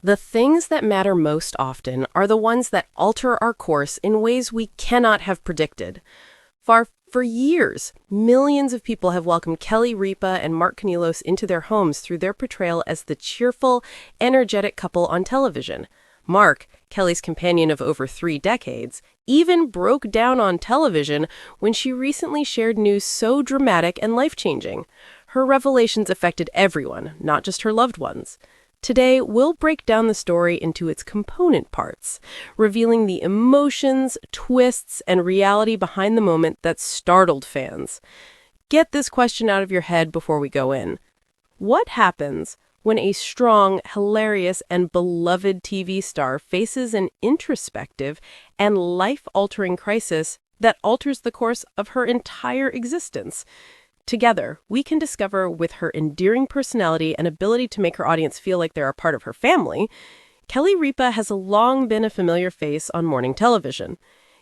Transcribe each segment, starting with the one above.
The things that matter most often are the ones that alter our course in ways we cannot have predicted. For years, millions of people have welcomed Kelly Ripa and Mark Consuelos into their homes through their portrayal as the cheerful, energetic couple on television. Mark, Kelly's companion of over 3 decades, even broke down on television when she recently shared news so dramatic and life-changing. Her revelations affected everyone, not just her loved ones. Today, we'll break down the story into its component parts, revealing the emotions, twists, and reality behind the moment that startled fans. Get this question out of your head before we go in. What happens when a strong, hilarious, and beloved TV star faces an introspective and life-altering crisis that alters the course of her entire existence? Together, we can discover with her endearing personality and ability to make her audience feel like they're a part of her family, Kelly Ripa has long been a familiar face on morning television.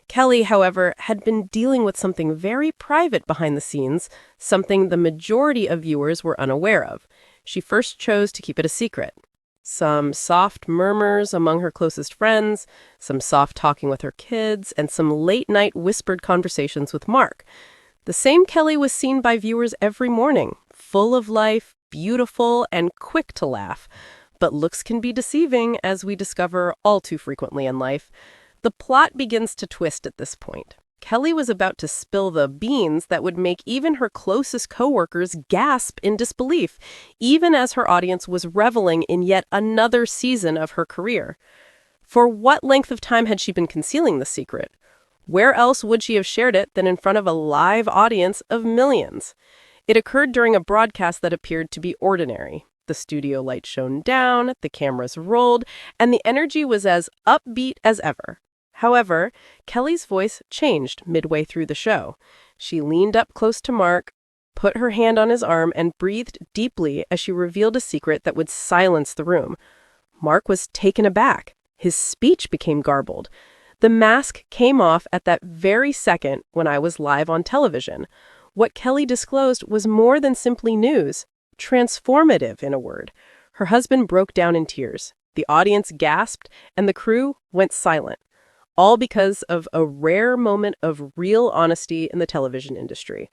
Kelly, however, had been dealing with something very private behind the scenes, something the majority of viewers were unaware of. She first chose to keep it a secret. Some soft murmurs among her closest friends, some soft talking with her kids, and some late-night whispered conversations with Mark. The same Kelly was seen by viewers every morning, full of life, beautiful, and quick to laugh. But looks can be deceiving, as we discover all too frequently in life. The plot begins to twist at this point. Kelly was about to spill the beans that would make even her closest coworkers gasp in disbelief, even as her audience was reveling in yet another season of her career. For what length of time had she been concealing the secret? Where else would she have shared it than in front of a live audience of millions? It occurred during a broadcast that appeared to be ordinary. The studio lights shone down, the cameras rolled, and the energy was as upbeat as ever. However, Kelly's voice changed midway through the show. She leaned up close to Mark, put her hand on his arm, and breathed deeply as she revealed a secret that would silence the room. Mark was taken aback. His speech became garbled. The mask came off at that very second when I was live on television. What Kelly disclosed was more than simply news, transformative in a word. Her husband broke down in tears. The audience gasped, and the crew went silent, all because of a rare moment of real honesty in the television industry.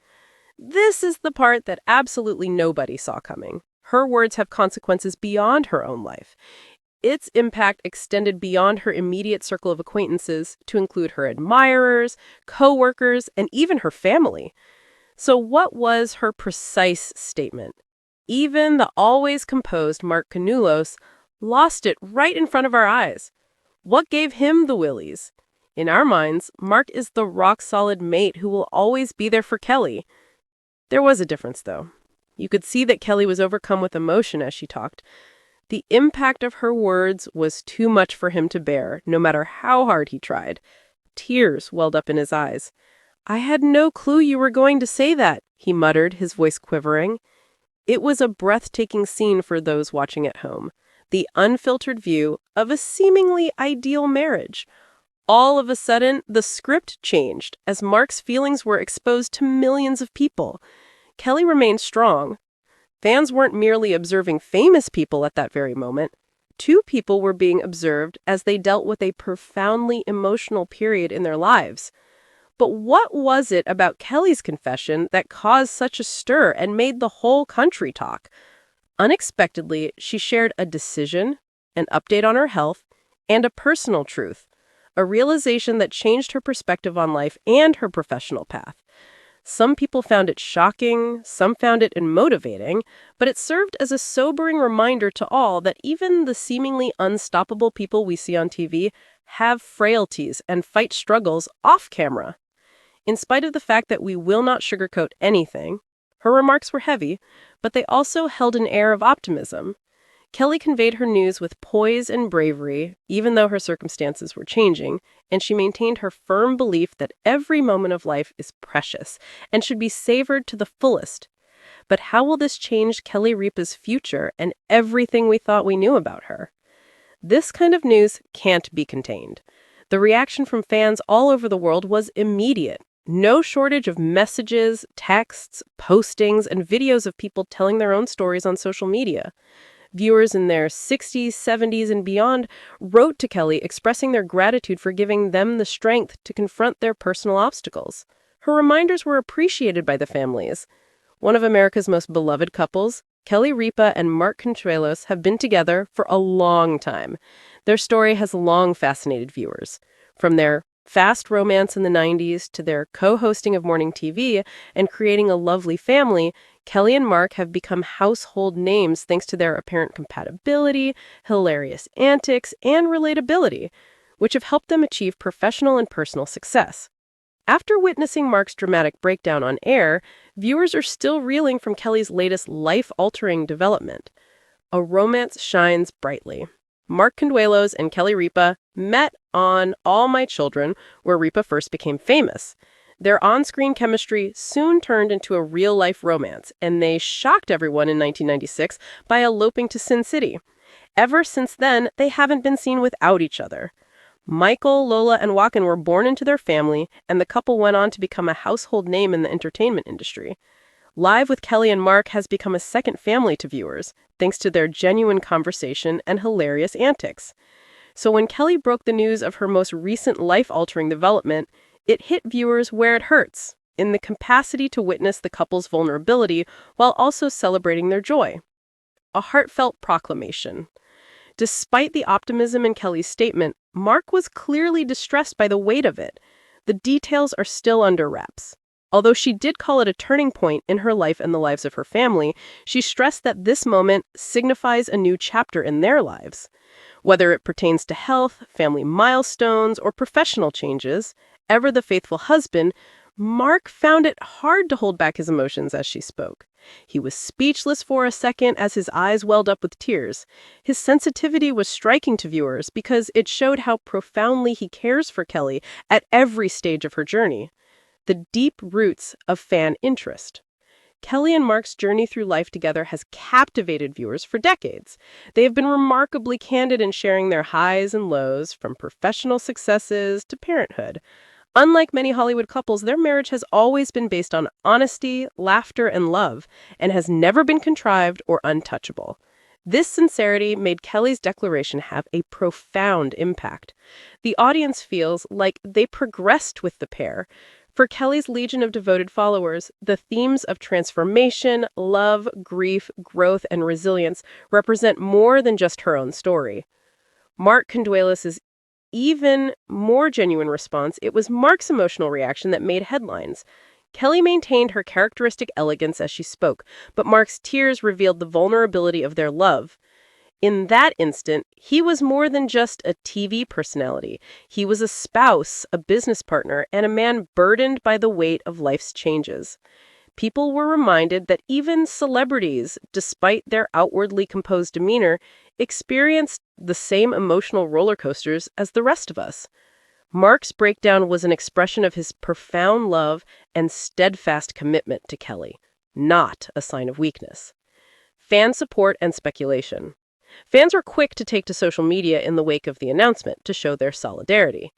This is the part that absolutely nobody saw coming. Her words have consequences beyond her own life. Its impact extended beyond her immediate circle of acquaintances to include her admirers, co-workers, and even her family. So what was her precise statement? Even the always composed Mark Consuelos lost it right in front of our eyes. What gave him the willies? In our minds, Mark is the rock-solid mate who will always be there for Kelly. There was a difference, though. You could see that Kelly was overcome with emotion as she talked. The impact of her words was too much for him to bear, no matter how hard he tried. Tears welled up in his eyes. "I had no clue you were going to say that," he muttered, his voice quivering. It was a breathtaking scene for those watching at home. The unfiltered view of a seemingly ideal marriage. All of a sudden, the script changed as Mark's feelings were exposed to millions of people. Kelly remained strong. Fans weren't merely observing famous people at that very moment. Two people were being observed as they dealt with a profoundly emotional period in their lives. But what was it about Kelly's confession that caused such a stir and made the whole country talk? Unexpectedly, she shared a decision, an update on her health, and a personal truth, a realization that changed her perspective on life and her professional path. Some people found it shocking, some found it motivating, but it served as a sobering reminder to all that even the seemingly unstoppable people we see on TV have frailties and fight struggles off camera. In spite of the fact that we will not sugarcoat anything, her remarks were heavy, but they also held an air of optimism. Kelly conveyed her news with poise and bravery, even though her circumstances were changing, and she maintained her firm belief that every moment of life is precious and should be savored to the fullest. But how will this change Kelly Ripa's future and everything we thought we knew about her? This kind of news can't be contained. The reaction from fans all over the world was immediate. No shortage of messages, texts, postings, and videos of people telling their own stories on social media. Viewers in their 60s, 70s, and beyond wrote to Kelly expressing their gratitude for giving them the strength to confront their personal obstacles. Her reminders were appreciated by the families. One of America's most beloved couples, Kelly Ripa and Mark Consuelos, have been together for a long time. Their story has long fascinated viewers. From their fast romance in the 90s to their co-hosting of morning TV and creating a lovely family, Kelly and Mark have become household names thanks to their apparent compatibility, hilarious antics, and relatability, which have helped them achieve professional and personal success. After witnessing Mark's dramatic breakdown on air, viewers are still reeling from Kelly's latest life-altering development. A romance shines brightly. Mark Consuelos and Kelly Ripa met on All My Children, where Ripa first became famous. Their on-screen chemistry soon turned into a real-life romance, and they shocked everyone in 1996 by eloping to Sin City. Ever since then, they haven't been seen without each other. Michael, Lola, and Joaquin were born into their family, and the couple went on to become a household name in the entertainment industry. Live with Kelly and Mark has become a second family to viewers, thanks to their genuine conversation and hilarious antics. So when Kelly broke the news of her most recent life-altering development, it hit viewers where it hurts, in the capacity to witness the couple's vulnerability while also celebrating their joy. A heartfelt proclamation. Despite the optimism in Kelly's statement, Mark was clearly distressed by the weight of it. The details are still under wraps. Although she did call it a turning point in her life and the lives of her family, she stressed that this moment signifies a new chapter in their lives. Whether it pertains to health, family milestones, or professional changes, ever the faithful husband, Mark found it hard to hold back his emotions as she spoke. He was speechless for a second as his eyes welled up with tears. His sensitivity was striking to viewers because it showed how profoundly he cares for Kelly at every stage of her journey. The deep roots of fan interest. Kelly and Mark's journey through life together has captivated viewers for decades. They have been remarkably candid in sharing their highs and lows, from professional successes to parenthood. Unlike many Hollywood couples, their marriage has always been based on honesty, laughter, and love, and has never been contrived or untouchable. This sincerity made Kelly's declaration have a profound impact. The audience feels like they progressed with the pair. For Kelly's legion of devoted followers, the themes of transformation, love, grief, growth, and resilience represent more than just her own story. Mark Consuelos' even more genuine response, it was Mark's emotional reaction that made headlines. Kelly maintained her characteristic elegance as she spoke, but Mark's tears revealed the vulnerability of their love. In that instant, he was more than just a TV personality. He was a spouse, a business partner, and a man burdened by the weight of life's changes. People were reminded that even celebrities, despite their outwardly composed demeanor, experienced the same emotional roller coasters as the rest of us. Mark's breakdown was an expression of his profound love and steadfast commitment to Kelly, not a sign of weakness. Fan support and speculation. Fans were quick to take to social media in the wake of the announcement to show their solidarity.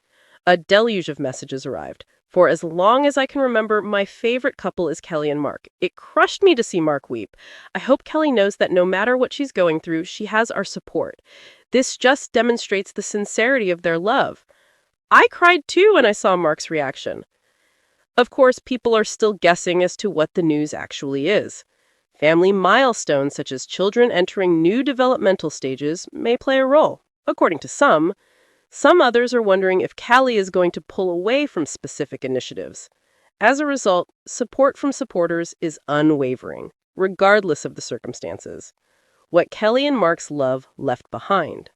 A deluge of messages arrived. For as long as I can remember, my favorite couple is Kelly and Mark. It crushed me to see Mark weep. I hope Kelly knows that no matter what she's going through, she has our support. This just demonstrates the sincerity of their love. I cried too when I saw Mark's reaction. Of course, people are still guessing as to what the news actually is. Family milestones such as children entering new developmental stages may play a role, according to some. Some others are wondering if Kelly is going to pull away from specific initiatives. As a result, support from supporters is unwavering, regardless of the circumstances. What Kelly and Mark's love left behind.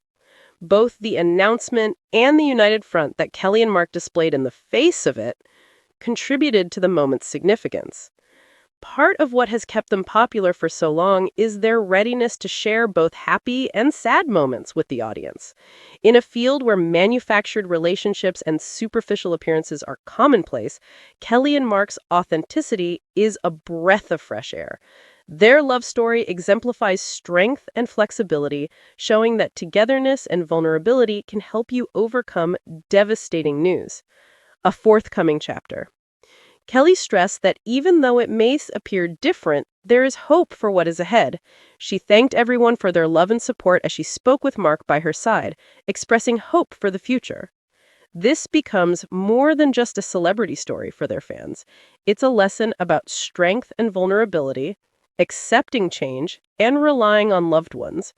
Both the announcement and the united front that Kelly and Mark displayed in the face of it contributed to the moment's significance. Part of what has kept them popular for so long is their readiness to share both happy and sad moments with the audience. In a field where manufactured relationships and superficial appearances are commonplace, Kelly and Mark's authenticity is a breath of fresh air. Their love story exemplifies strength and flexibility, showing that togetherness and vulnerability can help you overcome devastating news. A forthcoming chapter. Kelly stressed that even though it may appear different, there is hope for what is ahead. She thanked everyone for their love and support as she spoke with Mark by her side, expressing hope for the future. This becomes more than just a celebrity story for their fans. It's a lesson about strength and vulnerability, accepting change, and relying on loved ones.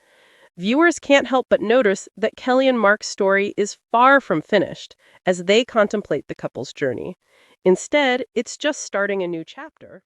Viewers can't help but notice that Kelly and Mark's story is far from finished as they contemplate the couple's journey. Instead, it's just starting a new chapter.